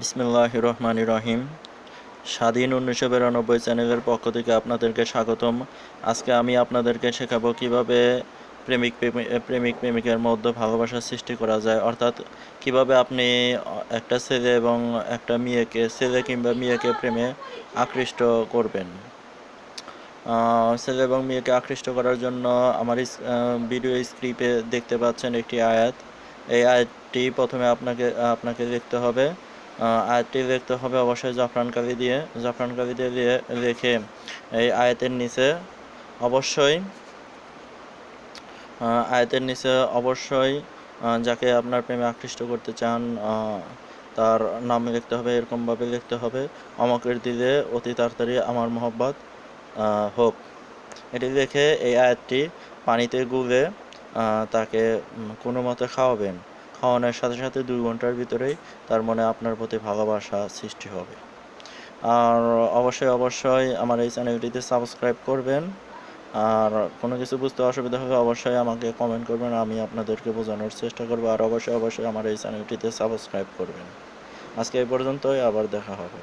বিসমিল্লাহির রহমানির রহিম। স্বাধীন 1992 চ্যানেলের পক্ষ থেকে আপনাদেরকে স্বাগতম। আজকে আমি আপনাদেরকে শেখাবো কিভাবে প্রেমিক প্রেমিকের মধ্যে ভালোবাসার সৃষ্টি করা যায়, অর্থাৎ কিভাবে আপনি একটা ছেলে এবং একটা মেয়েকে, ছেলে কিংবা মেয়েকে প্রেমে আকৃষ্ট করবেন। ছেলে এবং মেয়েকে আকৃষ্ট করার জন্য আমার ভিডিও স্ক্রিপ্টে দেখতে পাচ্ছেন একটি আয়াত। এই আয়াতটি প্রথমে আপনাকে লিখতে হবে। আয়াতটি লিখতে হবে অবশ্যই জাফরান কালি দিয়ে লিখে এই আয়াতের নিচে অবশ্যই যাকে আপনার প্রেমে আকৃষ্ট করতে চান তার নাম লিখতে হবে। এরকমভাবে লিখতে হবে, অমকের দিলে অতি তাড়াতাড়ি আমার মহব্বত হোক। এটি লিখে এই আয়াতটি পানিতে গুলে তাকে কোনো মতে খাওয়াবেন। খাওয়ানোর সাথে সাথে 2 ঘন্টার ভিতরেই তার মনে আপনার প্রতি ভালোবাসা সৃষ্টি হবে। আর অবশ্যই আমার এই চ্যানেলটিতে সাবস্ক্রাইব করবেন। আর কোনো কিছু বুঝতে অসুবিধা হলে অবশ্যই আমাকে কমেন্ট করবেন, আমি আপনাদেরকে বোঝানোর চেষ্টা করব। আর অবশ্যই আমার এই চ্যানেলটিতে সাবস্ক্রাইব করবেন। আজকে এই পর্যন্তই, আবার দেখা হবে।